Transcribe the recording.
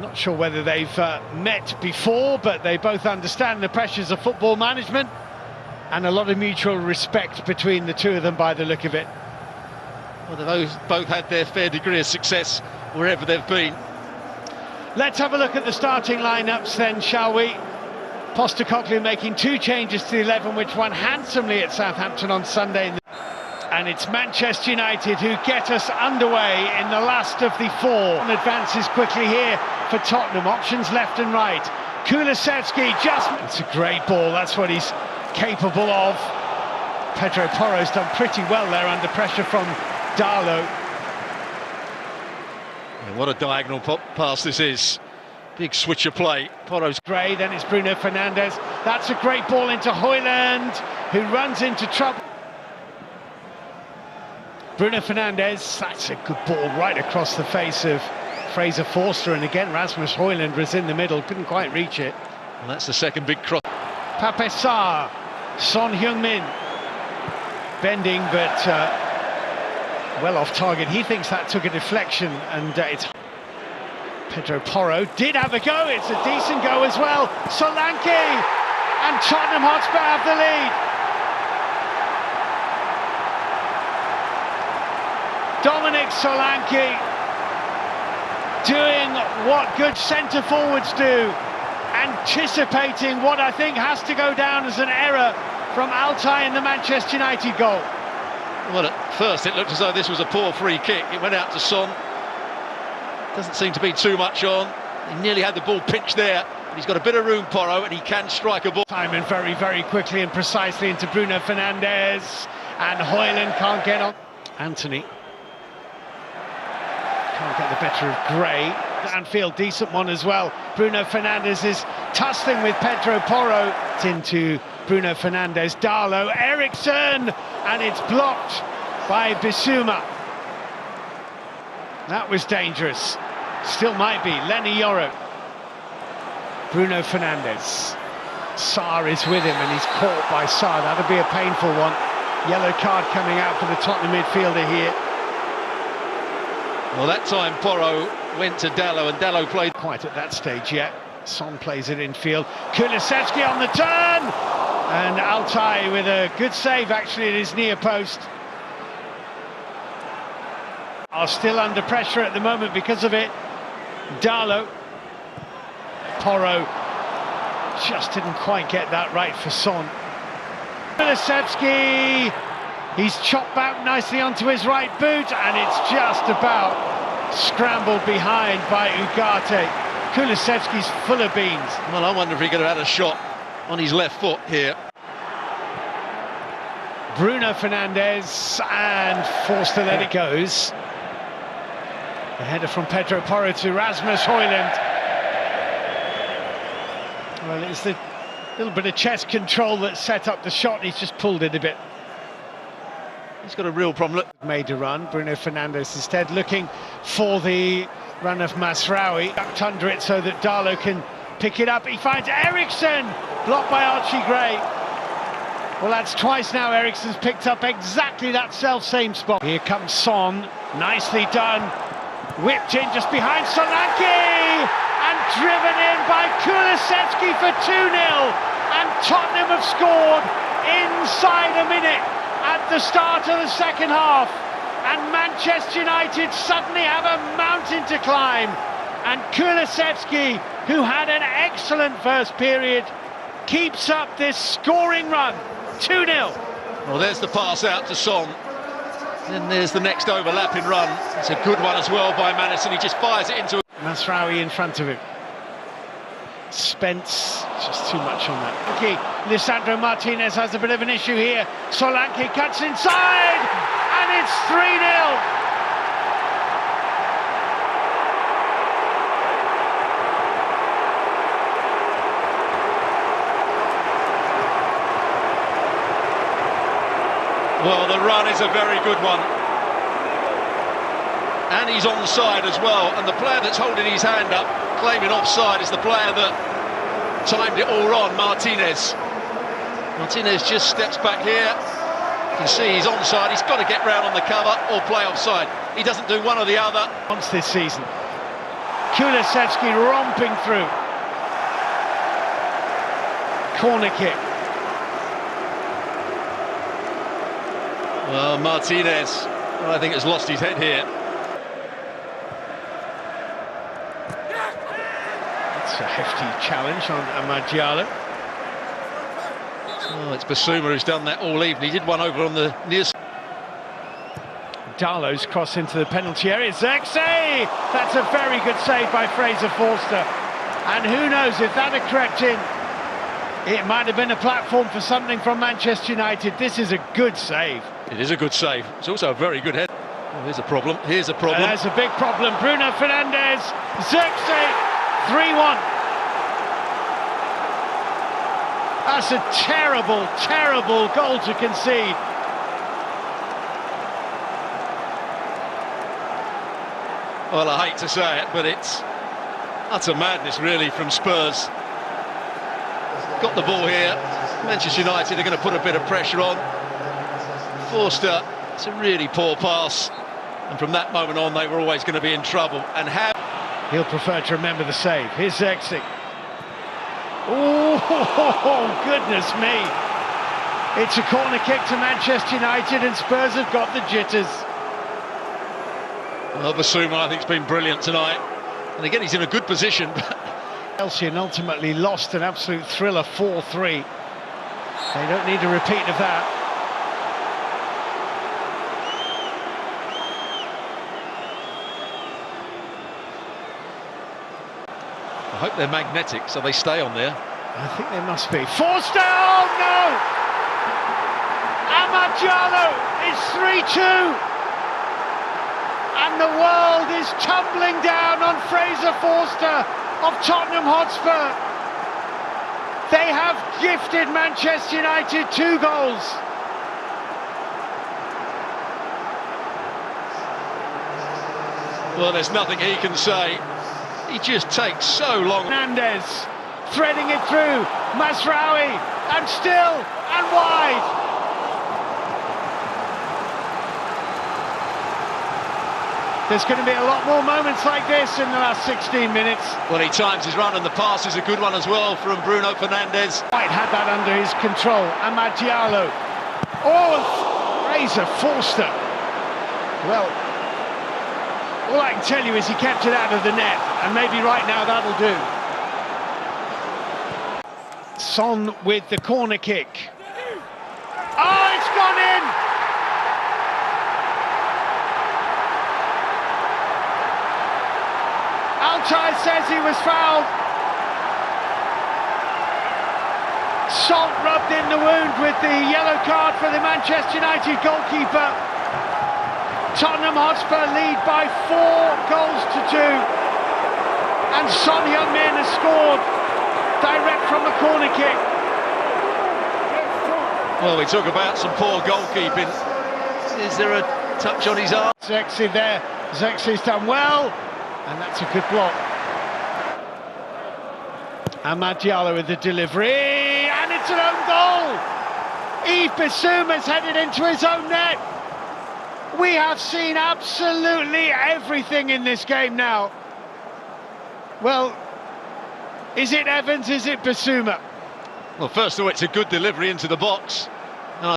Not sure whether they've met before, but they both understand the pressures of football management, and a lot of mutual respect between the two of them by the look of it. Well, they've both had their fair degree of success wherever they've been. Let's have a look at the starting lineups then, shall we? Postecoglou making 2 changes to the 11, which won handsomely at Southampton on Sunday. And it's Manchester United who get us underway in the last of the 4. Advances quickly here for Tottenham. Options left and right. Kulusevski just... It's a great ball, that's what he's capable of. Pedro Porro's done pretty well there under pressure from Darlow. Yeah, what a diagonal pass this is. Big switch of play. Porro's great, then it's Bruno Fernandes. That's a great ball into Højlund, who runs into trouble. Bruno Fernandes, that's a good ball right across the face of Fraser Forster, and again Rasmus Højlund was in the middle, couldn't quite reach it. Well, that's the second big cross. Pape Sarr, Son Heung-min, bending but well off target. He thinks that took a deflection, and it's... Pedro Porro did have a go, it's a decent go as well. Solanke, and Tottenham Hotspur have the lead. Dominic Solanke doing what good centre forwards do, anticipating what I think has to go down as an error from Altay in the Manchester United goal. Well, at first it looked as though this was a poor free kick. It went out to Son. Doesn't seem to be too much on. He nearly had the ball pinched there, but he's got a bit of room, Porro, and he can strike a ball. Timing very, very quickly and precisely into Bruno Fernandes, and Højlund can't get on. Anthony can't get the better of Gray. Downfield, decent one as well. Bruno Fernandes is tussling with Pedro Porro. It's into Bruno Fernandes, Darlow, Eriksson, and it's blocked by Bissouma. That was dangerous. Still might be. Lenny Yoro. Bruno Fernandes. Sarr is with him, and he's caught by Sarr. That'll be a painful one. Yellow card coming out for the Tottenham midfielder here. Well, that time Porro went to Darlow, and Darlow played... Quite at that stage yet. Son plays it infield. Kulusevski on the turn! And Altay with a good save, actually, at his near post. Are still under pressure at the moment because of it. Darlow. Porro just didn't quite get that right for Son. Kulusevski, he's chopped back nicely onto his right boot, and it's just about scrambled behind by Ugarte. Kulusevski's full of beans. Well, I wonder if he could have had a shot on his left foot here. Bruno Fernandes, and forced to let it goes. The header from Pedro Porro to Rasmus Højlund. Well, it's the little bit of chest control that set up the shot. He's just pulled it a bit. He's got a real problem. Made a run. Bruno Fernandes instead looking for the run of Masraoui. Ducked under it so that Darlow can pick it up. He finds Eriksson, blocked by Archie Gray. Well, that's twice now Eriksson's picked up exactly that self-same spot. Here comes Son, nicely done. Whipped in just behind Solanke, and driven in by Kulusevski for 2-0. And Tottenham have scored inside a minute at the start of the second half. And Manchester United suddenly have a mountain to climb. And Kulusevski, who had an excellent first period, keeps up this scoring run. 2-0. Well, there's the pass out to Son. Then there's the next overlapping run. It's a good one as well by Madison. He just fires it into... Masraoui in front of him. Spence, just too much on that. Okay, Lisandro Martinez has a bit of an issue here. Solanke cuts inside, and it's 3-0. Well, the run is a very good one. And he's onside as well. And the player that's holding his hand up, claiming offside, is the player that timed it all wrong, Martinez. Martinez just steps back here. You can see he's onside. He's got to get round on the cover or play offside. He doesn't do one or the other. Once this season. Kulusevski romping through. Corner kick. Well, Martinez, I think, has lost his head here. It's a hefty challenge on Amad Diallo. Oh, it's Basuma who's done that all evening. He did one over on the near side. Darlow's cross into the penalty area. Zexay! That's a very good save by Fraser Forster. And who knows, if that had crept in, it might have been a platform for something from Manchester United. This is a good save. It is a good save. It's also a very good head. Oh, here's a problem. Here's a problem. There's a big problem. Bruno Fernandes. Zexay. 3-1. That's a terrible, terrible goal to concede. Well, I hate to say it, but it's utter madness, really, from Spurs. Got the ball here. Manchester United are going to put a bit of pressure on. Forster, it's a really poor pass. And from that moment on, they were always going to be in trouble. And how... He'll prefer to remember the save. Here's Zexay. Oh, goodness me. It's a corner kick to Manchester United, and Spurs have got the jitters. Well, Basuma, I think, has been brilliant tonight. And again, he's in a good position. Chelsea and ultimately lost an absolute thriller 4-3. They don't need a repeat of that. I hope they're magnetic, so they stay on there. I think they must be. Forster! Oh, no! Amad Diallo is 3-2. And the world is tumbling down on Fraser Forster of Tottenham Hotspur. They have gifted Manchester United 2 goals. Well, there's nothing he can say. He just takes so long. Fernandes threading it through. Mazraoui, and still, and wide. There's going to be a lot more moments like this in the last 16 minutes. Well, he times his run, and the pass is a good one as well from Bruno Fernandes. White had that under his control. Amad Diallo. Oh, Fraser Forster. Well, all I can tell you is he kept it out of the net, and maybe right now that'll do. Son with the corner kick. Oh, it's gone in! Altay says he was fouled. Salt rubbed in the wound with the yellow card for the Manchester United goalkeeper. Tottenham Hotspur lead by 4 goals to 2. And Son Heung-min has scored direct from the corner kick. Well, we talk about some poor goalkeeping. Is there a touch on his arm? Zexay there. Zexay's done well. And that's a good block. Amad Diallo with the delivery, and it's an own goal! Yves Basuma's headed into his own net. We have seen absolutely everything in this game now. Well, is it Evans, is it Basuma? Well, first of all, it's a good delivery into the box.